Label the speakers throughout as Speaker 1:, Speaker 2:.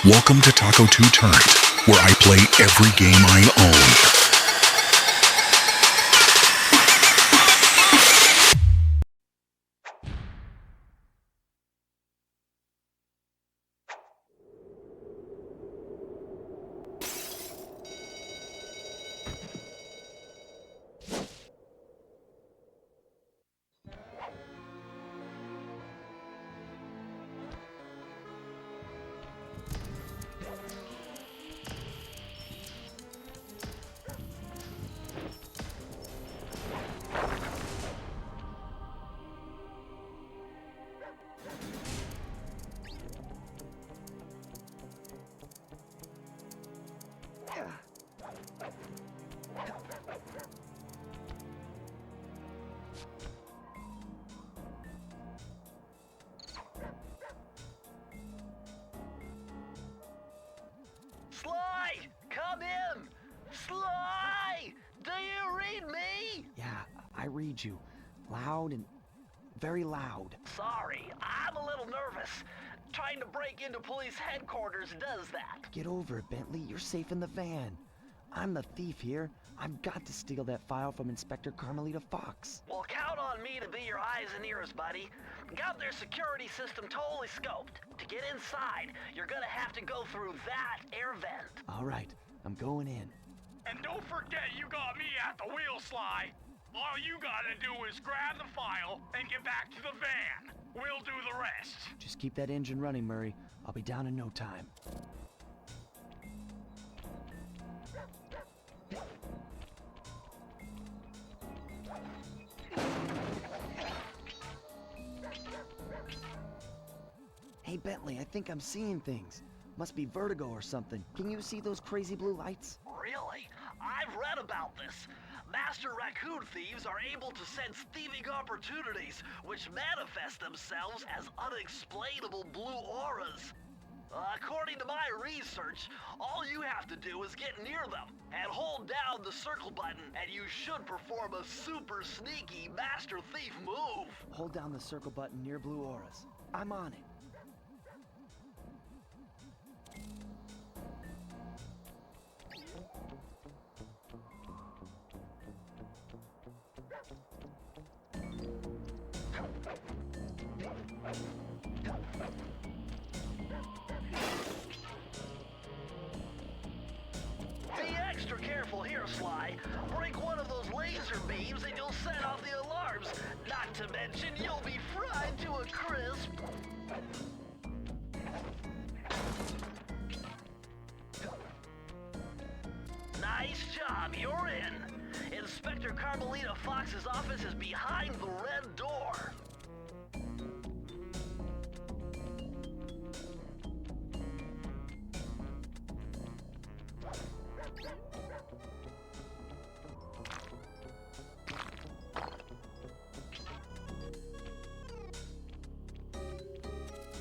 Speaker 1: Welcome to Taco 2 Turnt, where I play every game I own.
Speaker 2: Sly! Come in! Sly! Do you read me?
Speaker 3: Yeah, I read you. Loud and very loud.
Speaker 2: Sorry, I'm a little nervous. Trying to break into police headquarters does that.
Speaker 3: Get over it, Bentley. You're safe in the van. I'm the thief here. I've got to steal that file from Inspector Carmelita Fox.
Speaker 2: Well, count on me to be your eyes and ears, buddy. Got their security system totally scoped. To get inside, you're gonna have to go through that air vent.
Speaker 3: All right, I'm going in.
Speaker 4: And don't forget you got me at the wheel, Sly. All you gotta do is grab the file and get back to the van. We'll do the rest.
Speaker 3: Just keep that engine running, Murray. I'll be down in no time. Hey, Bentley, I think I'm seeing things. Must be vertigo or something. Can you see those crazy blue lights?
Speaker 2: Really? I've read about this. Master raccoon thieves are able to sense thieving opportunities, which manifest themselves as unexplainable blue auras. According to my research, all you have to do is get near them and hold down the circle button, and you should perform a super sneaky master thief move.
Speaker 3: Hold down the circle button near blue auras. I'm on it.
Speaker 2: Be extra careful here, Sly. Break one of those laser beams and you'll set off the alarms. Not to mention, you'll be fried to a crisp. Nice job, you're in. Inspector Carmelita Fox's office is behind the red door.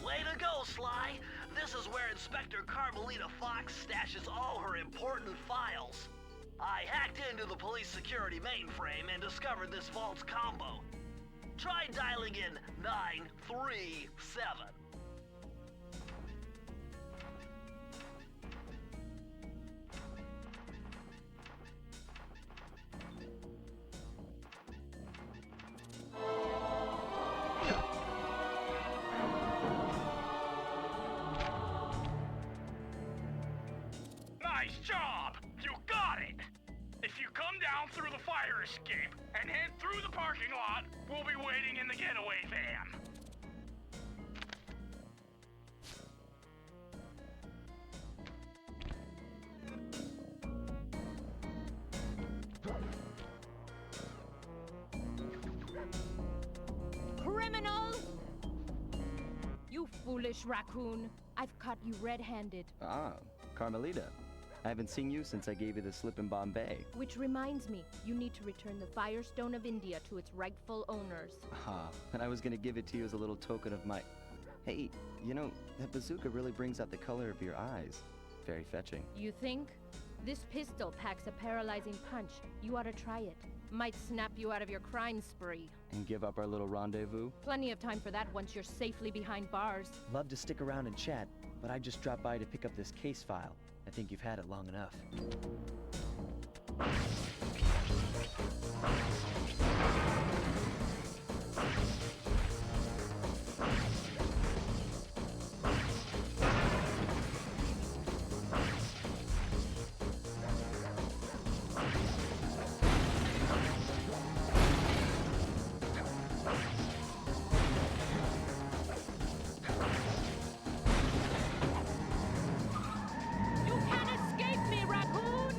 Speaker 2: Way to go, Sly! This is where Inspector Carmelita Fox stashes all her important files. I hacked into the police security mainframe and discovered this vault's combo. Try dialing in 937.
Speaker 4: Nice job! You got it! If you come down through the fire escape and head through the parking lot, we'll be waiting in the getaway van.
Speaker 5: Criminal! You foolish raccoon. I've caught you red-handed.
Speaker 6: Ah, Carmelita. I haven't seen you since I gave you the slip in Bombay.
Speaker 5: Which reminds me, you need to return the Firestone of India to its rightful owners.
Speaker 6: Ah, and I was gonna give it to you as a little token of my... Hey, you know, that bazooka really brings out the color of your eyes. Very fetching.
Speaker 5: You think? This pistol packs a paralyzing punch. You ought to try it. Might snap you out of your crime spree.
Speaker 6: And give up our little rendezvous?
Speaker 5: Plenty of time for that once you're safely behind bars.
Speaker 3: Love to stick around and chat,
Speaker 6: but I just dropped by to pick up this case file. I think you've had it long enough.
Speaker 5: You can't escape me, Raccoon!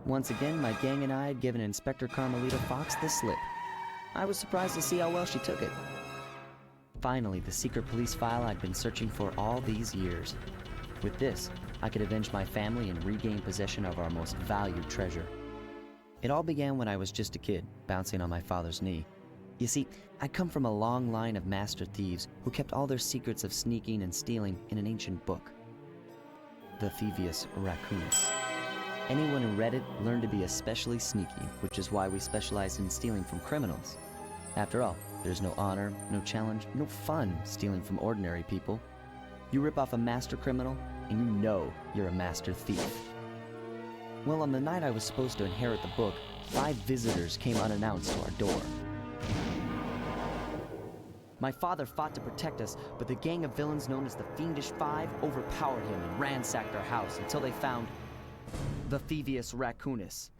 Speaker 3: Once again, my gang and I had given Inspector Carmelita Fox the slip. I was surprised to see how well she took it. Finally, the secret police file I'd been searching for all these years. With this, I could avenge my family and regain possession of our most valued treasure. It all began when I was just a kid, bouncing on my father's knee. You see, I come from a long line of master thieves who kept all their secrets of sneaking and stealing in an ancient book. The Thievius Raccoonus. Anyone who read it learned to be especially sneaky, which is why we specialize in stealing from criminals. After all, there's no honor, no challenge, no fun stealing from ordinary people. You rip off a master criminal, and you know you're a master thief. Well, on the night I was supposed to inherit the book, 5 visitors came unannounced to our door. My father fought to protect us, but the gang of villains known as the Fiendish Five overpowered him and ransacked our house until they found the Thievius Raccoonus.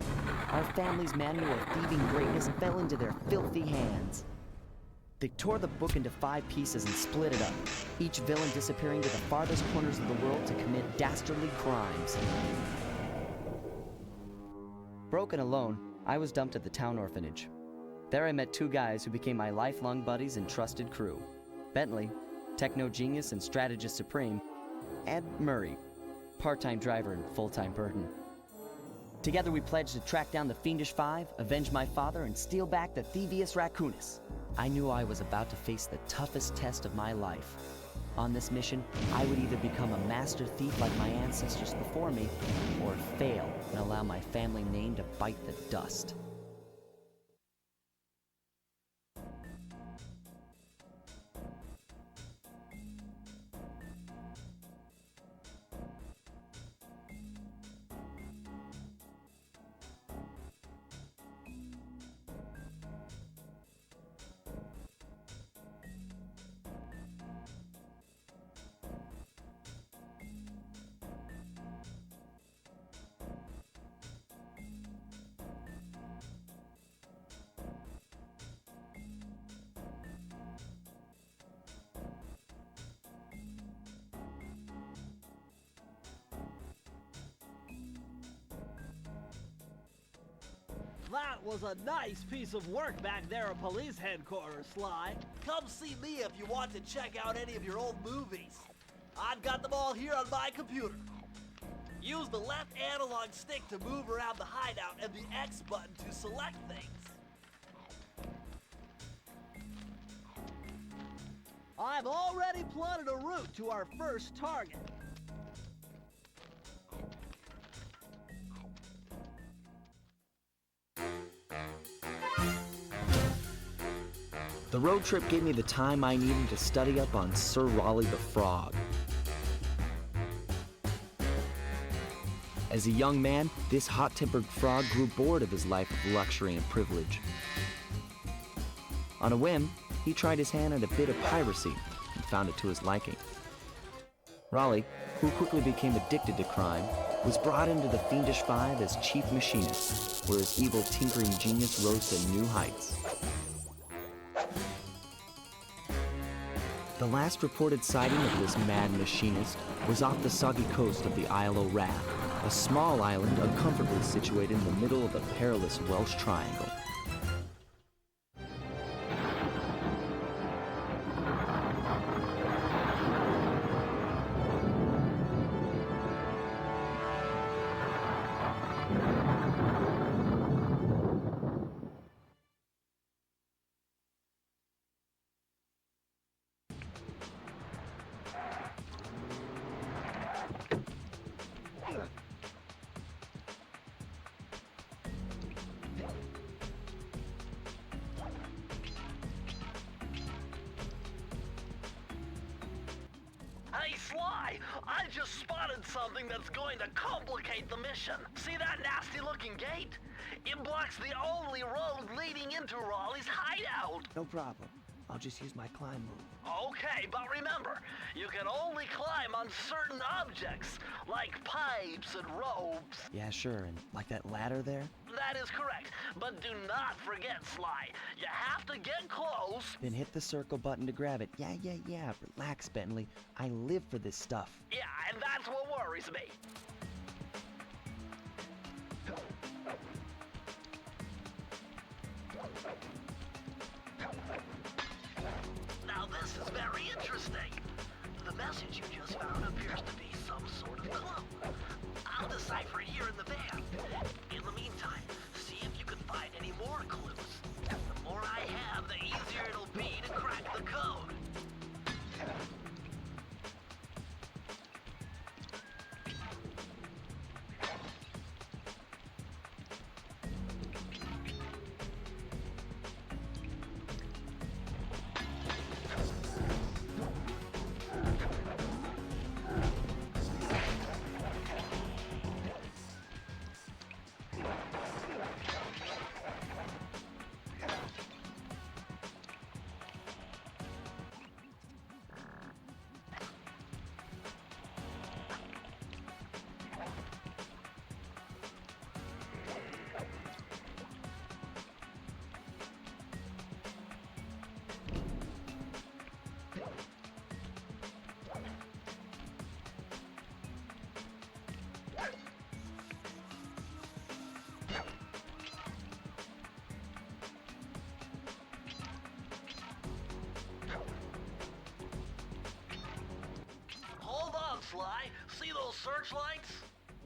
Speaker 3: Our family's manual of thieving greatness fell into their filthy hands. They tore the book into 5 pieces and split it up, each villain disappearing to the farthest corners of the world to commit dastardly crimes. Broken alone, I was dumped at the town orphanage. There I met 2 guys who became my lifelong buddies and trusted crew. Bentley, techno genius and strategist supreme, and Murray, part-time driver and full-time burden. Together we pledged to track down the Fiendish Five, avenge my father, and steal back the Thievius Raccoonus. I knew I was about to face the toughest test of my life. On this mission, I would either become a master thief like my ancestors before me, or fail and allow my family name to bite the dust.
Speaker 2: That was a nice piece of work back there at police headquarters, Sly. Come see me if you want to check out any of your old movies. I've got them all here on my computer. Use the left analog stick to move around the hideout and the X button to select things. I've already plotted a route to our first target.
Speaker 3: The road trip gave me the time I needed to study up on Sir Raleigh the Frog. As a young man, this hot-tempered frog grew bored of his life of luxury and privilege. On a whim, he tried his hand at a bit of piracy and found it to his liking. Raleigh, who quickly became addicted to crime, was brought into the Fiendish Five as chief machinist, where his evil tinkering genius rose to new heights. The last reported sighting of this mad machinist was off the soggy coast of the Isle o' Wrath, a small island uncomfortably situated in the middle of the perilous Welsh Triangle.
Speaker 2: Hey, Sly, I just spotted something that's going to complicate the mission. See that nasty-looking gate? It blocks the only road leading into Raleigh's hideout.
Speaker 7: No problem. I'll just use my climb move.
Speaker 2: Okay, but remember, you can only climb on certain objects, like pipes and ropes.
Speaker 3: Yeah, sure, and like that ladder there?
Speaker 2: That is correct, but do not forget, Sly. You have to get close.
Speaker 3: Then hit the circle button to grab it. Yeah. Relax, Bentley. I live for this stuff.
Speaker 2: Yeah, and that's what worries me. Now this is very interesting. The message you just found appears to be some sort of clue. I'll decipher it here in the van. In the meantime, see if you can find any more clues. The more I have, the easier it'll be to crack the code. Hold on, Sly. See those searchlights?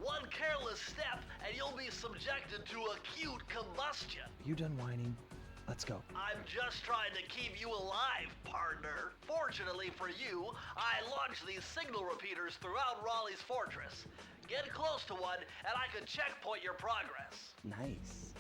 Speaker 2: One careless step and you'll be subjected to acute combustion.
Speaker 7: You done whining? Let's go.
Speaker 2: I'm just trying to keep you alive, partner. Fortunately for you, I launched these signal repeaters throughout Raleigh's fortress. Get close to one and I can checkpoint your progress.
Speaker 3: Nice.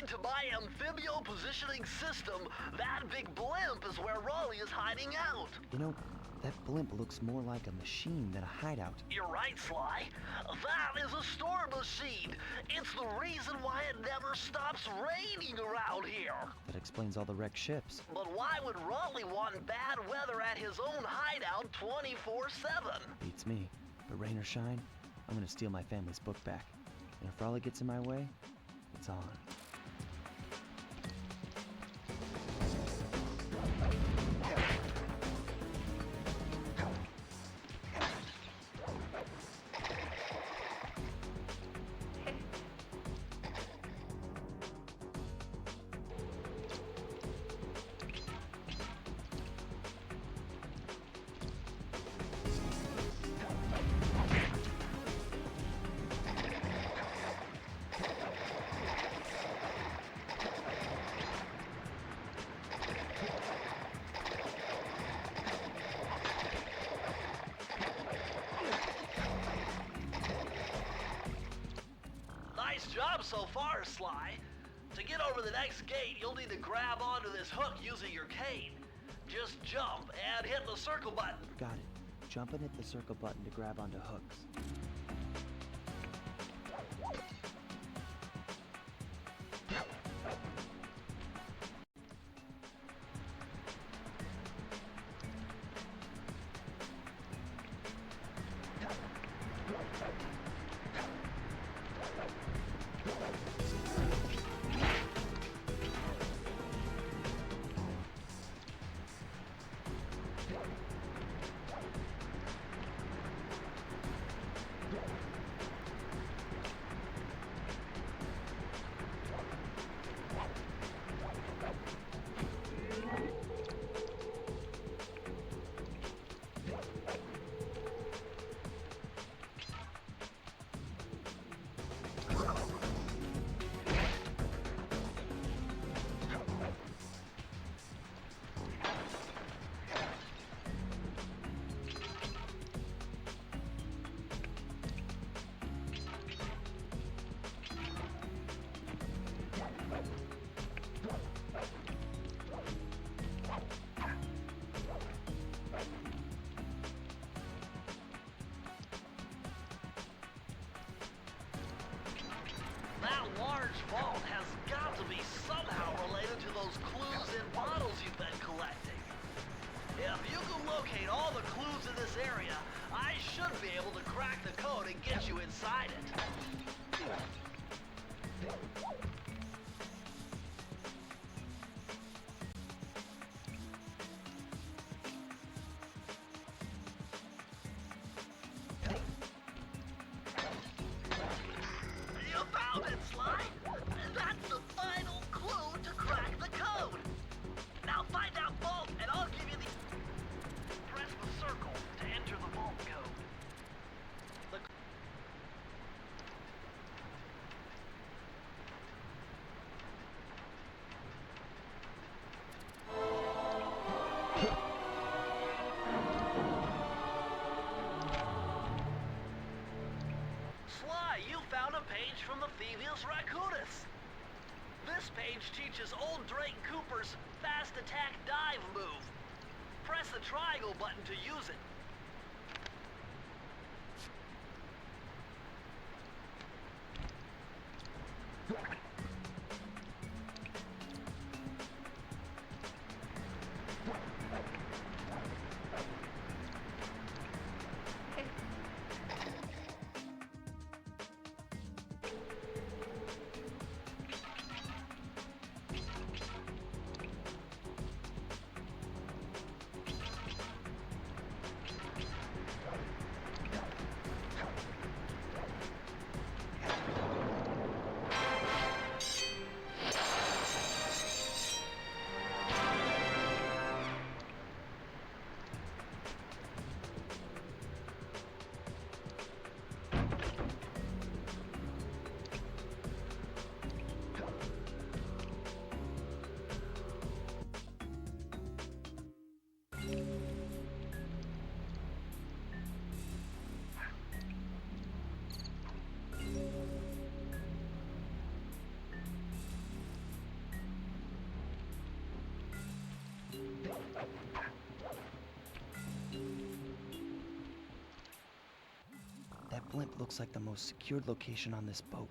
Speaker 2: According to my amphibio positioning system, that big blimp is where Raleigh is hiding out.
Speaker 6: You know, that blimp looks more like a machine than a hideout.
Speaker 2: You're right, Sly. That is a storm machine. It's the reason why it never stops raining around here.
Speaker 6: That explains all the wrecked ships.
Speaker 2: But why would Raleigh want bad weather at his own hideout 24/7?
Speaker 6: Beats me. But rain or shine, I'm gonna steal my family's book back. And if Raleigh gets in my way, it's on.
Speaker 2: Nice job so far, Sly. To get over the next gate, you'll need to grab onto this hook using your cane. Just jump and hit the circle button.
Speaker 6: Got it. Jump and hit the circle button to grab onto hooks.
Speaker 2: That large vault has got to be somehow related to those clues in bottles you've been collecting. If you can locate all the clues in this area, I should be able to crack the code and get you inside it. You found it, Sly! That's the final clue to crack the code! Now find that vault, and I'll give you the... Press the circle to enter the vault code. The... Sly, you found a page from the Thievius Raccoonus. This page teaches old Drake Cooper's fast attack dive move. Press the triangle button to use it.
Speaker 7: blimp looks like the most secured location on this boat.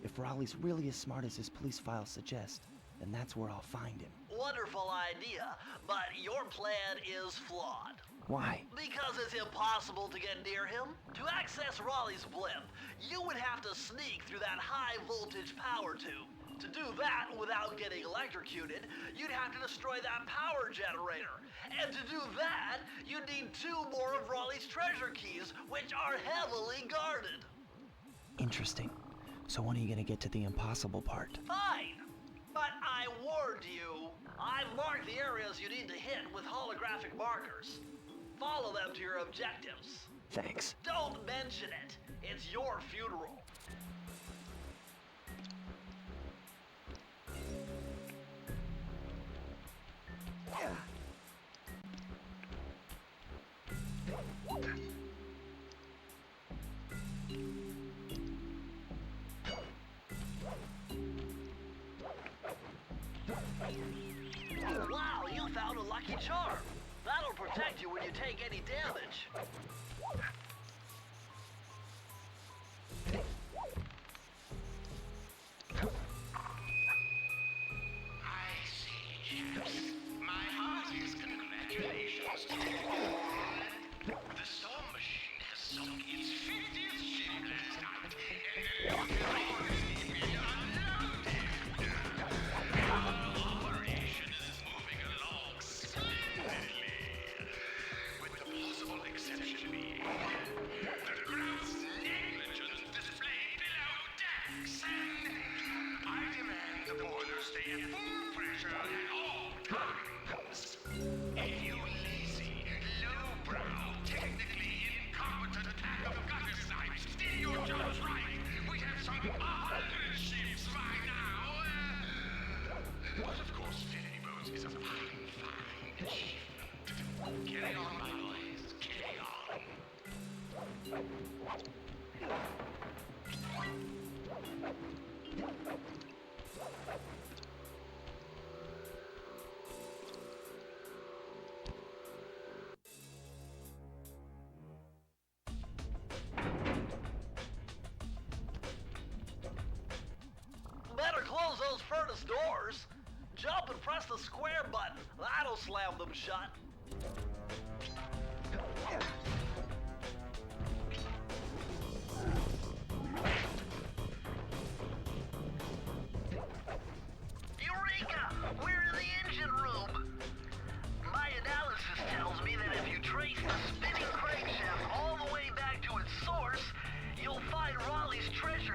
Speaker 7: If Raleigh's really as smart as his police files suggest, then that's where I'll find him.
Speaker 2: Wonderful idea, but your plan is flawed.
Speaker 7: Why?
Speaker 2: Because it's impossible to get near him. To access Raleigh's blimp, you would have to sneak through that high-voltage power tube. To do that without getting electrocuted, you'd have to destroy that power generator. And to do that, you'd need 2 more of Raleigh's treasure keys, which are heavily guarded.
Speaker 7: Interesting. So when are you gonna get to the impossible part?
Speaker 2: Fine, but I warned you. I've marked the areas you need to hit with holographic markers. Follow them to your objectives.
Speaker 7: Thanks.
Speaker 2: Don't mention it. It's your funeral. Wow, you found a lucky charm. That'll protect you when you take any damage.
Speaker 8: I see, chaps. My heartiest congratulations to you all. The storm machine has sunk its 50th ship last night, and you can already be unloaded. Our operation is moving along splendidly, with the possible exception being the gross negligence displayed below decks, and I demand the boilers stay at full pressure at all times. And you lazy, lowbrow, technically incompetent pack of gutter snipes did your jobs right. We'd have some 100 ships by now. But of course, Finney Bones is a fine, fine achievement. Carry on, my boys, carry on.
Speaker 2: Better close those furnace doors. Jump and press the square button. That'll slam them shut. Eureka! We're in the engine room. My analysis tells me that if you trace the spinning crankshaft all the way back to its source, you'll find Raleigh's treasure.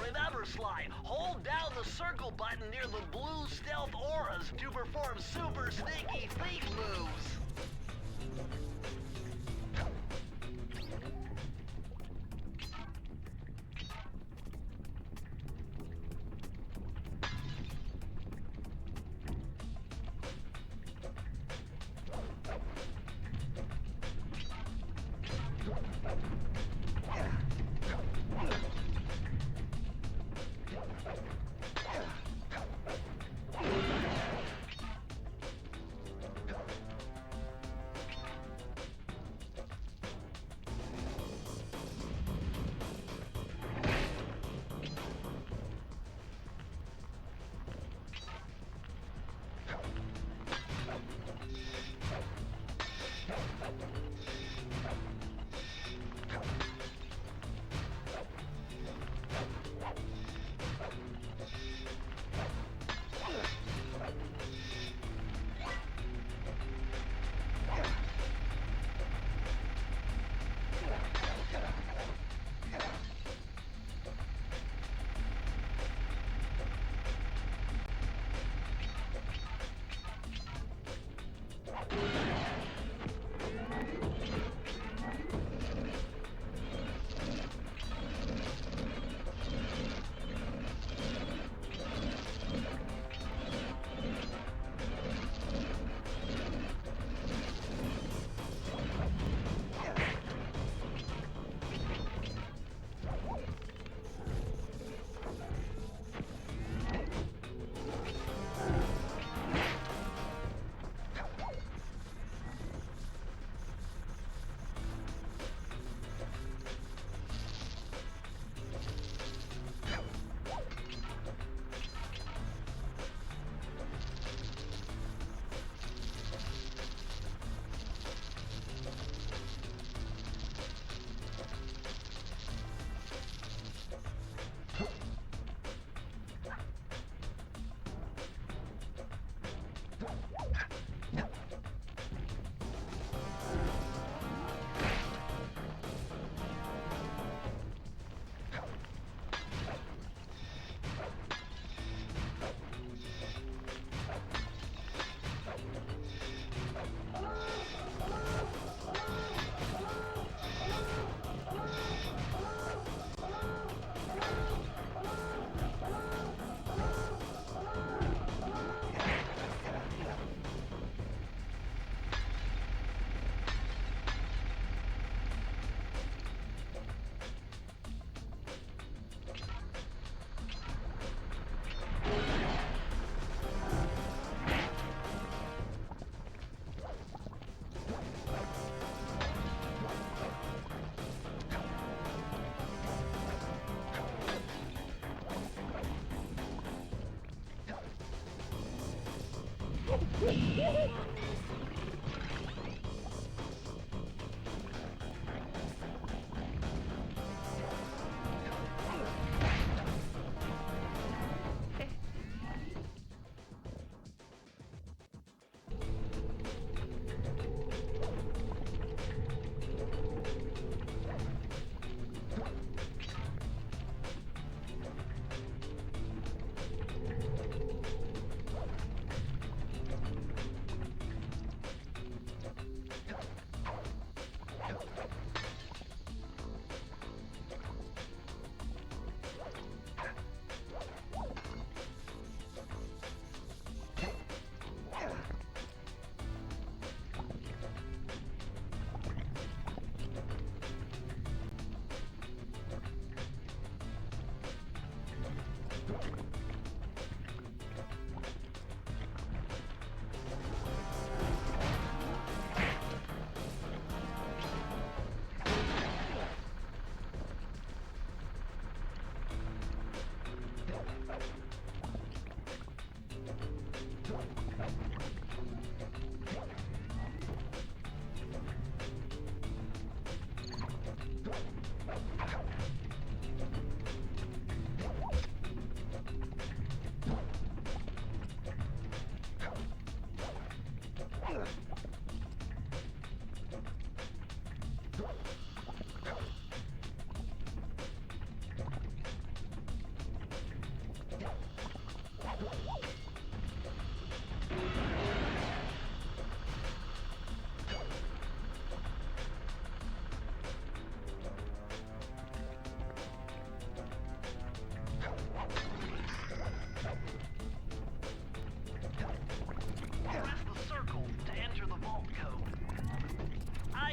Speaker 2: Remember, Slime, hold down the circle button near the blue stealth auras to perform super sneaky thief moves.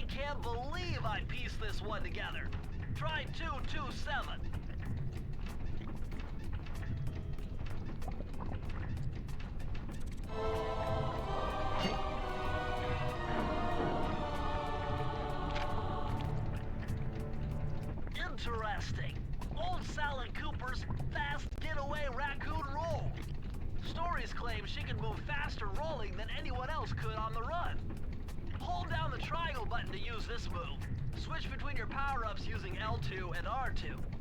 Speaker 2: Can't believe I pieced this one together. Try 227. Interesting. Old Sally Cooper's fast getaway raccoon roll. Stories claim she can move faster rolling than anyone else could on the run. Hold down the triangle button to use this move. Switch between your power-ups using L2 and R2.